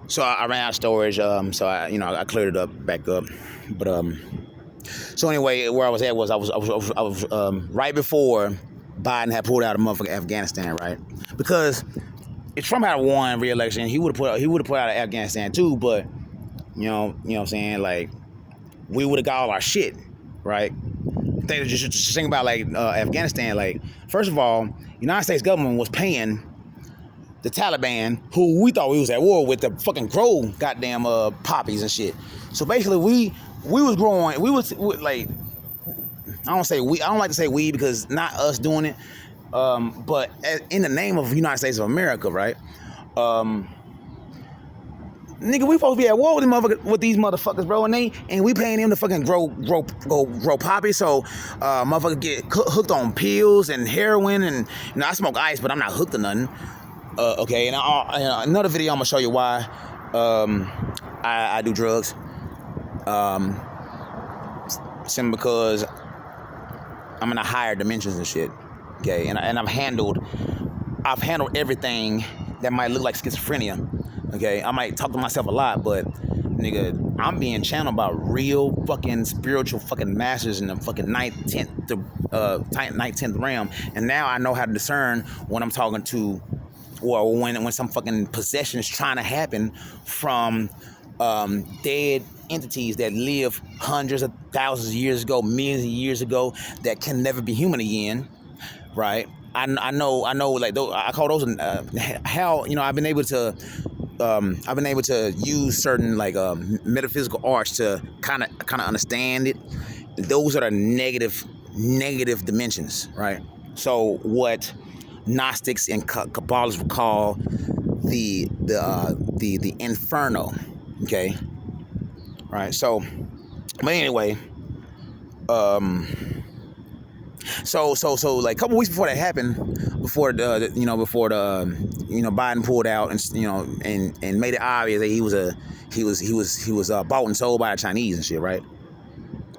So I ran out of storage. So I cleared it up back up. But so anyway, where I was at was I was right before Biden had pulled out of motherfucking Afghanistan, right? Because if Trump had won re-election, he would have put out of Afghanistan too. But you know what I'm saying, like we would have got all our shit, right? They just think about like Afghanistan. Like first of all, United States government was paying the Taliban, who we thought we was at war with, to fucking grow goddamn poppies and shit. So basically, we was growing. Like I don't like to say we because not us doing it, but in the name of United States of America, right? Nigga, we supposed to be at war with these motherfuckers, bro, and we paying them to fucking grow poppy, so motherfuckers get hooked on pills and heroin, and I smoke ice, but I'm not hooked to nothing. Okay, and another video I'm gonna show you why I do drugs. Simply because I'm in a higher dimensions and shit. Okay, and I've handled everything that might look like schizophrenia. Okay, I might talk to myself a lot, but nigga, I'm being channeled by real fucking spiritual fucking masters in the fucking ninth, 10th realm, and now I know how to discern when I'm talking to, or when some fucking possession is trying to happen from dead entities that live hundreds of thousands of years ago, millions of years ago, that can never be human again, right? I know, like those, I call those how I've been able to use certain like metaphysical arts to kind of understand it. Those are the negative dimensions, right? So what Gnostics and Kabbalists would call the inferno, okay, right? So, but anyway, so like a couple weeks before that happened, before Biden pulled out and made it obvious that he was bought and sold by the Chinese and shit, right?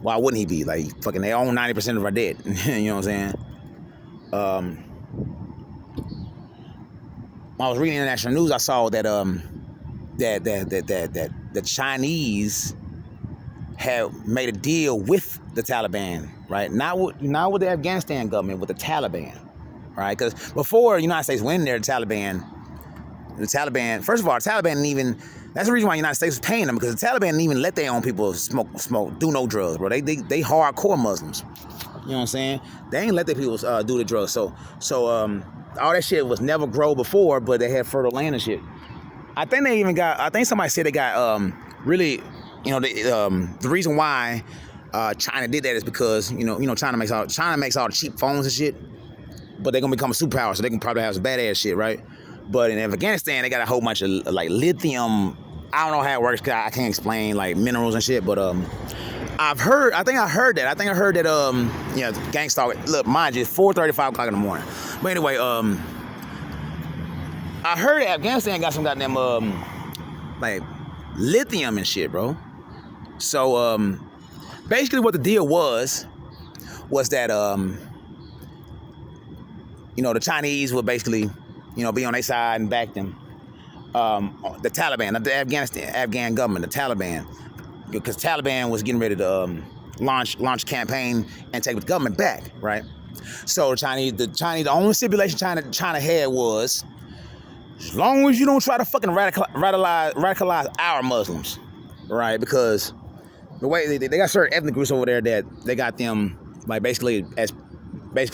Why wouldn't he be? Like fucking, they own 90% of our debt. You know what I'm saying? When I was reading international news, I saw that that the Chinese have made a deal with the Taliban, right? Not with the Afghanistan government, with the Taliban, right? Because before the United States went in there, the Taliban, first of all, the Taliban didn't even. That's the reason why the United States was paying them, because the Taliban didn't even let their own people smoke, do no drugs, bro. They hardcore Muslims. You know what I'm saying? They ain't let their people do the drugs. So all that shit was never grow before, but they had fertile land and shit. I think somebody said they got really, the reason why China did that is because China makes all the cheap phones and shit, but they're gonna become a superpower, so they can probably have some badass shit, right? But in Afghanistan, they got a whole bunch of like lithium. I don't know how it works, cause I can't explain like minerals and shit, but I think I heard that Gang Stalk. Look, mind you, it's 4:35 o'clock in the morning. But anyway, I heard that Afghanistan got some goddamn like lithium and shit, bro. So basically, what the deal was that the Chinese would basically be on their side and back them. The Taliban, not the Afghan government, the Taliban, because Taliban was getting ready to launch a campaign and take the government back, right? So the only stipulation China had was, as long as you don't try to fucking radicalize our Muslims, right? Because the way they got certain ethnic groups over there that they got them like basically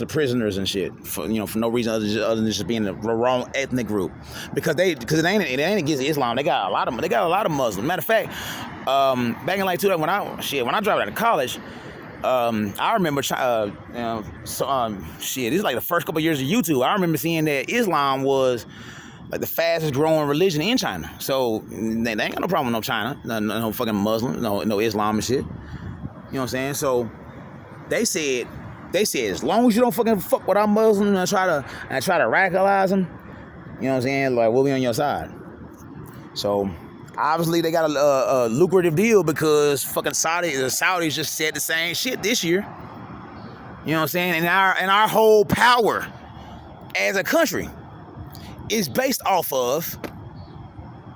prisoners and shit for no reason other than just being the wrong ethnic group, because it ain't against Islam. They got a lot of Muslims. Matter of fact, back in like 2000 when I dropped out of college, I remember this is like the first couple of years of YouTube. I remember seeing that Islam was like the fastest growing religion in China. So they ain't got no problem with no China, no fucking Muslim, no Islam and shit. You know what I'm saying? So they said as long as you don't fucking fuck with our Muslims and try to radicalize them, you know what I'm saying? Like, we'll be on your side. So obviously they got a lucrative deal, because fucking the Saudis just said the same shit this year. You know what I'm saying? And our whole power as a country is based off of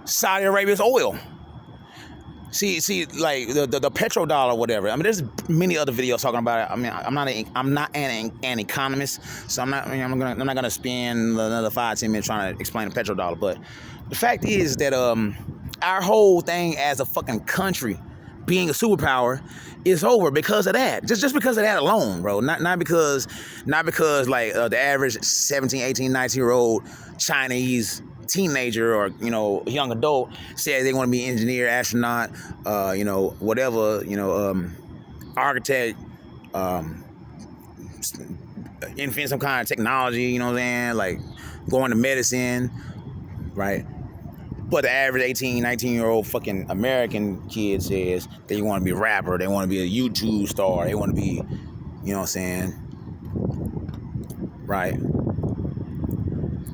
Saudi Arabia's oil. See, like the petrodollar or whatever. I mean, there's many other videos talking about it. I mean, I'm not an economist, so I'm not gonna spend another 5-10 minutes trying to explain the petrodollar. But the fact is that our whole thing as a fucking country being a superpower is over because of that. Just because of that alone, bro. Not because like the average 17, 18, 19-year-old Chinese teenager or young adult says they want to be engineer, astronaut, whatever, architect, invent some kind of technology, you know what I'm saying, like going to medicine, right? But the average 18, 19-year-old fucking American kid says they want to be a rapper, they want to be a YouTube star, they want to be, you know what I'm saying, right?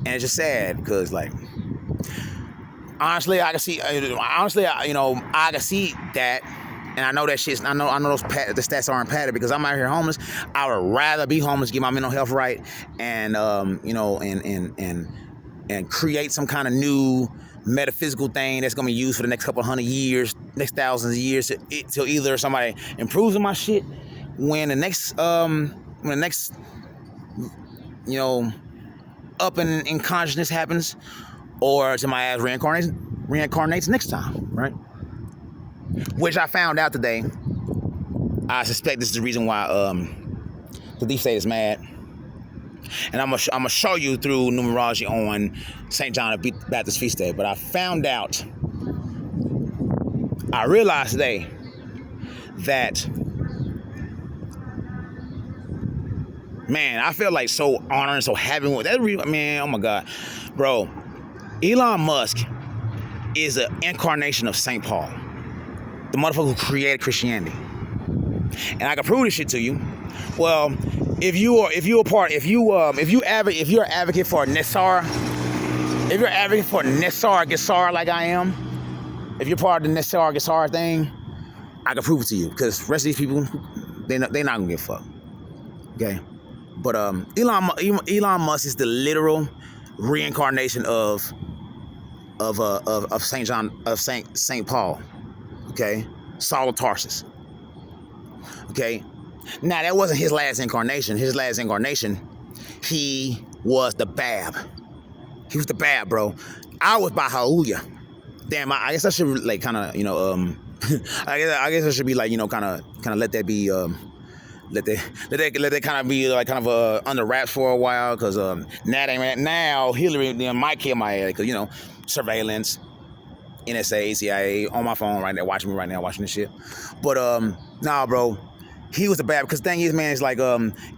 And it's just sad because, like, honestly, I can see. I can see that, and I know that shit's. I know the stats aren't padded because I'm out here homeless. I would rather be homeless, get my mental health right, and and create some kind of new metaphysical thing that's gonna be used for the next couple hundred years, next thousands of years, till either somebody improves on my shit when the next up in consciousness happens, or to my ass reincarnates next time, right? Which I found out today. I suspect this is the reason why the deep state is mad. And I'm gonna show you through numerology on St. John the Baptist feast day. But I realized today that, man, I feel like so honored and so happy with that. Man, oh my God, bro. Elon Musk is an incarnation of St. Paul, the motherfucker who created Christianity. And I can prove this shit to you. Well, if you're an advocate for Nessar, if you're an advocate for Nessar Gassar like I am, if you're part of the Nessar Gassar thing, I can prove it to you because the rest of these people, they not gonna give a fuck. Okay, but Elon Musk is the literal reincarnation of Saint John, of Saint Paul. Okay, Saul of Tarsus. Okay, now that wasn't his last incarnation. His last incarnation, he was the Bab. He was the Bab, bro. I was Baha'u'llah. Damn, I guess I should like kind of I guess I should be like kind of let that be let that kind of be like kind of under wraps for a while because now Hillary might kill my ass because surveillance, NSA, CIA on my phone right now, watching me right now, watching this shit. But nah, bro, he was the bad because the thing is, man, it's like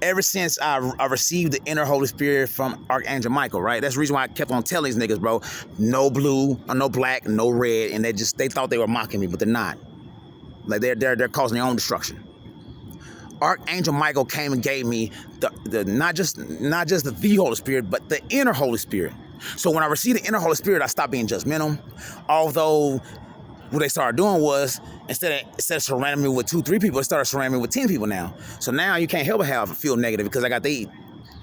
ever since I received the inner Holy Spirit from Archangel Michael, right? That's the reason why I kept on telling these niggas, bro, no blue, or no black, no red, and they thought they were mocking me, but they're not. Like they're causing their own destruction. Archangel Michael came and gave me the not just the Holy Spirit, but the inner Holy Spirit. So when I received the inner Holy Spirit, I stopped being judgmental. Although what they started doing was instead of surrounding me with 2-3 people, they started surrounding me with 10 people now. So now you can't help but feel negative because I got the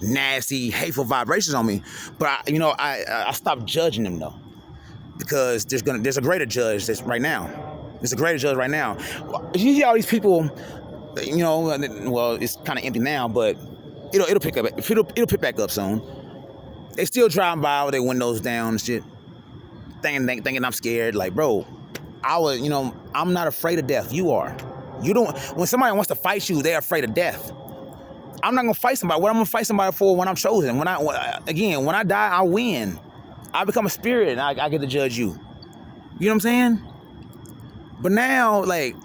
nasty, hateful vibrations on me. But I stopped judging them though, because there's a greater judge that's right now. There's a greater judge right now. You see all these people. Well, it's kind of empty now, but it'll pick up. It'll pick back up soon. They still driving by with their windows down and shit, thinking I'm scared. Like, bro, I'm not afraid of death. You are. You don't. When somebody wants to fight you, they're afraid of death. I'm not gonna fight somebody. What I'm gonna fight somebody for when I'm chosen? When I die, I win. I become a spirit, and I get to judge you. You know what I'm saying? But now, like.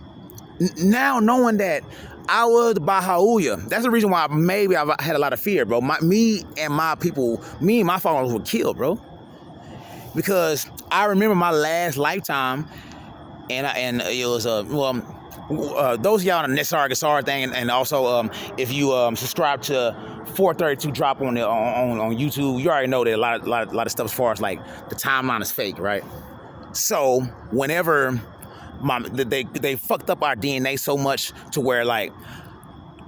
Now knowing that I was Baha'u'llah, that's the reason why maybe I've had a lot of fear, bro. Me and my followers were killed, bro. Because I remember my last lifetime, and it was those of y'all on the Nessar Gassar thing, and also if you subscribe to 432 Drop on YouTube, you already know that a lot of stuff as far as like the timeline is fake, right? So whenever they fucked up our DNA so much to where like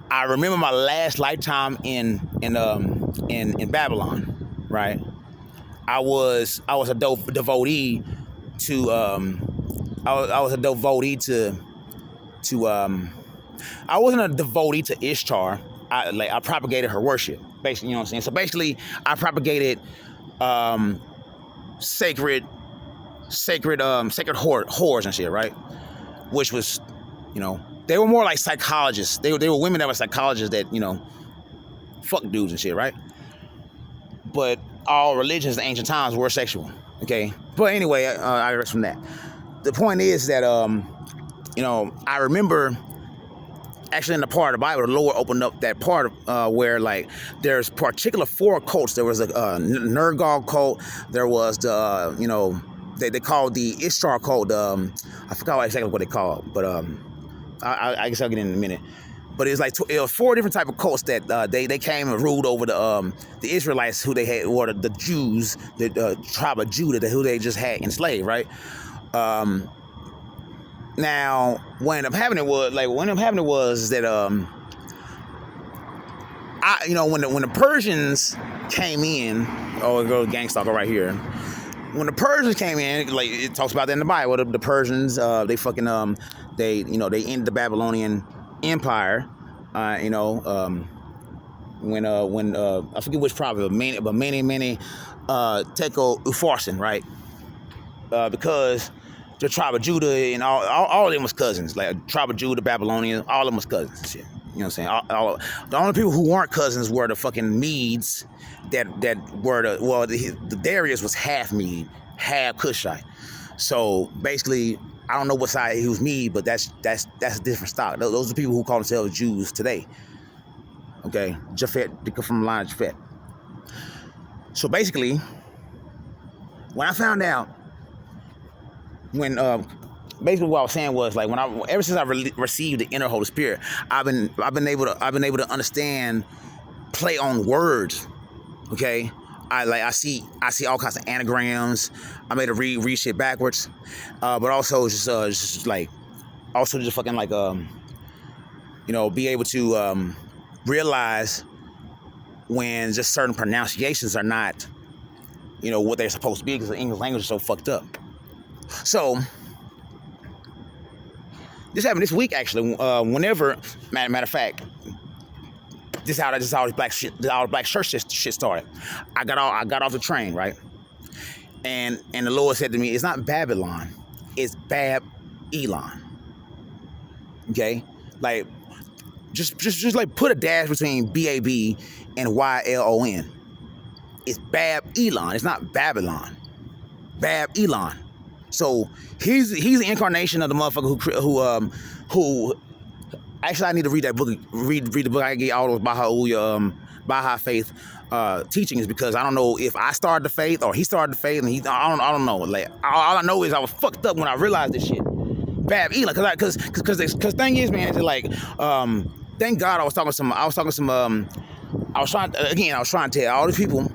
I remember my last lifetime in Babylon, right? I was a devotee to I was a devotee to I wasn't a devotee to Ishtar. I propagated her worship, basically, you know what I'm saying? So basically, I propagated sacred whores and shit, right? Which was, you know, they were more like psychologists. They were women that were psychologists that, you know, fuck dudes and shit, right? But all religions in ancient times were sexual, okay? But anyway, I digress from that. The point is that, you know, I remember actually in the part of the Bible, the Lord opened up that part where, like, there's particular 4 cults. There was a Nergal cult. There was the, you know, they called the Ishtar cult. I forgot exactly what they called, but I guess I'll get in a minute. But it was like it was 4 different type of cults that they came and ruled over the Israelites, who they had, or the Jews, the tribe of Judah, who they just had enslaved, right? Now, what ended up happening was that you know, when the Persians came in, oh, it goes gang stalker right here. When the Persians came in, like it talks about that in the Bible, the Persians, they fucking they ended the Babylonian Empire. You know, when I forget which province, but many Tekel Upharsin, right? Because the tribe of Judah and all of them was cousins. Like tribe of Judah, Babylonians, all of them was cousins. Shit. You know what I'm saying? The only people who weren't cousins were the fucking Medes that were the Darius was half Mede, half Cushite. So basically, I don't know what side he was Mede, but that's a different stock. Those are the people who call themselves Jews today. Okay, Japhet, they come from the line of Japhet. So basically, when I found out, basically what I was saying was, like, ever since I received the inner Holy Spirit, I've been able to understand play on words. Okay, I see all kinds of anagrams. I'm able to read shit backwards, but also just fucking like you know, be able to realize when just certain pronunciations are not, you know, what they're supposed to be, because the English language is so fucked up. So this happened this week, actually. Whenever, matter of fact, this is how all this black church shit started. I got off the train, right? And the Lord said to me, it's not Babylon, it's Bab-Elon. Okay? Like, just like put a dash between B-A-B and Y-L-O-N. It's Bab-Elon. It's not Babylon. Bab-Elon. So he's the incarnation of the motherfucker who actually, I need to read that book. Read the book. I get all those Baha'i faith teachings, because I don't know if I started the faith or he started the faith, and I don't know. Like, all I know is I was fucked up when I realized this shit. Bab-Elon, because thing is, man, it's like, thank God I was trying to tell all the people,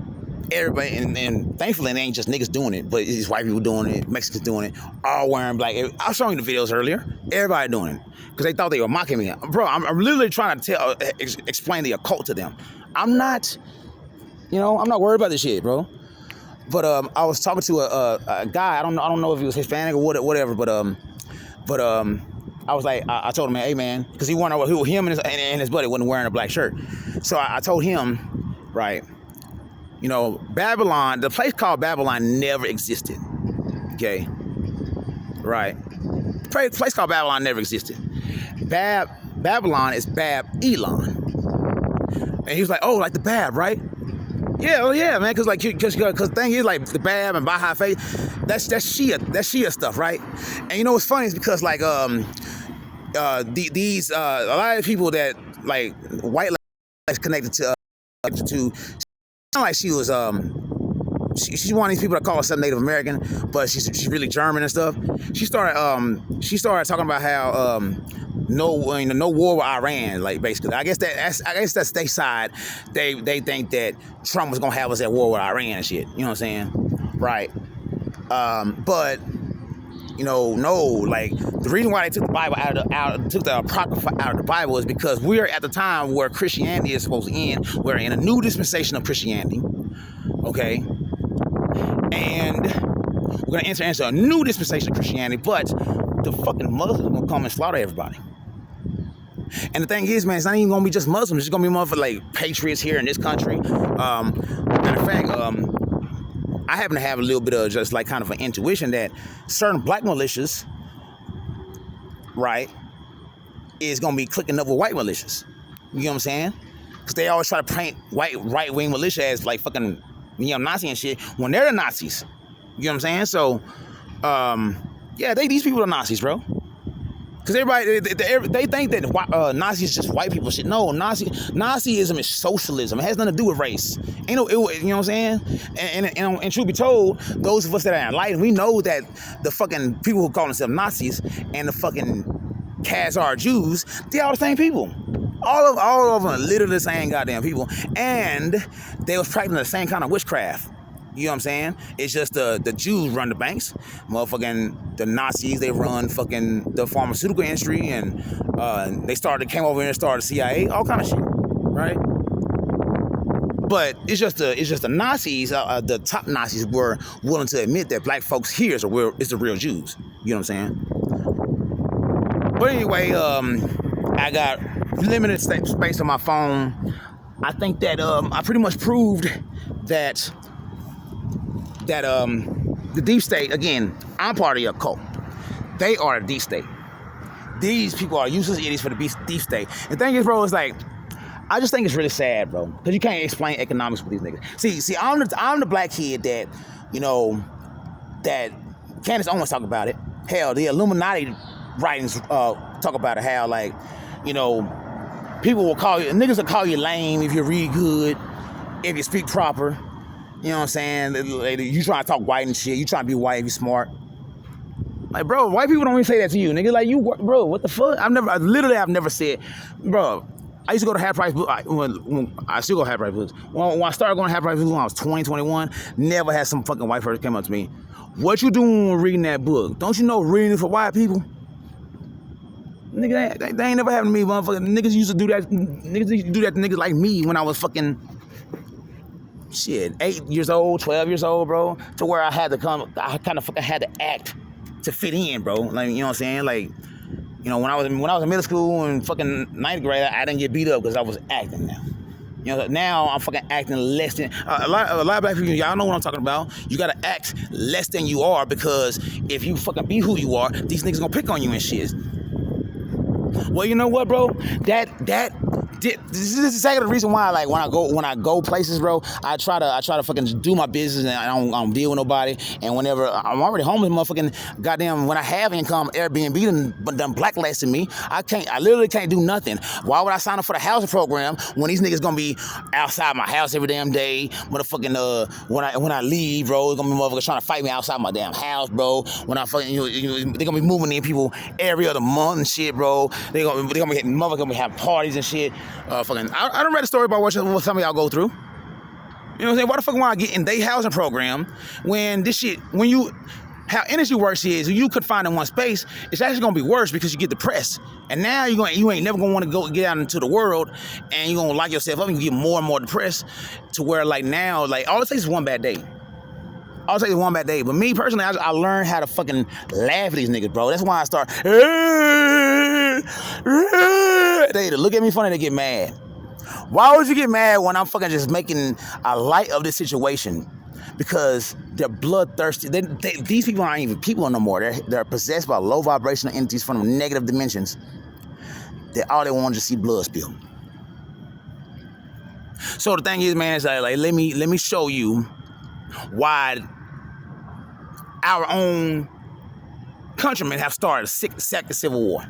everybody, and thankfully it ain't just niggas doing it, but it's white people doing it, Mexicans doing it, all wearing black. I was showing you the videos earlier. Everybody doing it because they thought they were mocking me, bro. I'm literally trying to explain the occult to them. I'm not worried about this shit, bro. But I was talking to a guy. I don't know if he was Hispanic or whatever, but I was like, I told him, hey man, because he wanted him and his buddy wasn't wearing a black shirt, so I told him, right. You know, Babylon, the place called Babylon never existed. Okay? Right? The place called Babylon never existed. Babylon is Bab-Elon. And he was like, oh, like the Bab, right? Yeah, oh yeah, man, because the thing is, like, the Bab and Baha'i faith, that's Shia stuff, right? And you know what's funny is because, like, these a lot of people that, like, white lives connected to like she was she's one of these people that call herself Native American, but she's really German and stuff. She started talking about how no war with Iran, like, basically. I guess that's their side. They think that Trump was gonna have us at war with Iran and shit. You know what I'm saying? Right. But you know, no, like, the reason why they took the Bible took the Apocrypha out of the Bible is because we're at the time where Christianity is supposed to end. We're in a new dispensation of Christianity, okay? And we're We're gonna enter into a new dispensation of Christianity, but the fucking Muslims gonna come and slaughter everybody. And the thing is, man, it's not even gonna be just Muslims. It's gonna be motherfuckers like patriots here in this country. Matter of fact, I happen to have a little bit of just like kind of an intuition that certain black militias, right, is gonna be clicking up with white militias. You know what I'm saying? Because they always try to paint white right-wing militia as like fucking, Nazi and shit when they're the Nazis. You know what I'm saying? So, yeah, these people are Nazis, bro. Because everybody, they think that Nazis is just white people shit. No, Nazism is socialism. It has nothing to do with race. You know what I'm saying? And truth be told, those of us that are enlightened, we know that the fucking people who call themselves Nazis and the fucking Khazar Jews, they are the same people. All of them are literally the same goddamn people. And they was practicing the same kind of witchcraft. You know what I'm saying? It's just the Jews run the banks. Motherfucking the Nazis, they run fucking the pharmaceutical industry, and they came over here and started the CIA, all kind of shit, right? But it's just the Nazis, the top Nazis were willing to admit that black folks here is the real Jews. You know what I'm saying? But anyway, I got limited space on my phone. I think that I pretty much proved that the deep state, again, I'm part of your cult. They are the deep state. These people are useless idiots for the deep state. And the thing is, bro, it's like, I just think it's really sad, bro, because you can't explain economics with these niggas. See, I'm the black kid that, that Candace Owens talk about it. Hell, the Illuminati writings talk about it, how, like, people will niggas will call you lame if you read good, if you speak proper. You know what I'm saying? You trying to talk white and shit. You trying to be white if you smart. Like, bro, white people don't even say that to you, nigga. Like, bro, what the fuck? I've never said, bro. I used to go to half price books. I still go to half price books. When I started going to half price books when I was 20, 21, never had some fucking white person come up to me. What you doing when reading that book? Don't you know reading is for white people? Nigga, they ain't never happened to me, motherfucker. Niggas used to do that. Niggas used to do that to niggas like me when I was fucking 8 years old, 12 years old, bro. To where I kind of fucking had to act to fit in, bro. Like, you know what I'm saying? Like, when I was in middle school and fucking ninth grade, I didn't get beat up because I was acting now. Now I'm fucking acting less than a lot of black people. Y'all know what I'm talking about. You gotta act less than you are, because if you fucking be who you are, these niggas gonna pick on you and shit. Well, you know what, bro? This is exactly the reason why, like, when I go places, bro, I try to fucking do my business, and I don't deal with nobody. And whenever I'm already homeless, motherfucking goddamn, when I have income, Airbnb done blacklisted me. I literally can't do nothing. Why would I sign up for the housing program when these niggas gonna be outside my house every damn day? Motherfucking when I leave, bro, it's gonna be motherfuckers trying to fight me outside my damn house, bro. When I fucking they're gonna be moving in people every other month and shit, bro. They're gonna be motherfuckers gonna be having parties and shit. I done read a story about what some of y'all go through. You know what I'm saying? Why the fuck want I get in their housing program when how industry works is, you could find in one space, it's actually gonna be worse because you get depressed. And now you ain't never gonna want to go get out into the world, and you're gonna lock yourself up and you get more and more depressed, to where, like, now, like, all it takes is one bad day. All it takes is one bad day. But me personally, I learned how to fucking laugh at these niggas, bro. That's why I start they either look at me funny, they get mad. Why would you get mad when I'm fucking just making a light of this situation? Because they're bloodthirsty. These people aren't even people no more. They're possessed by low vibrational entities from negative dimensions. All they want is to see blood spill. So the thing is, man, is like let me show you why our own countrymen have started a second civil war.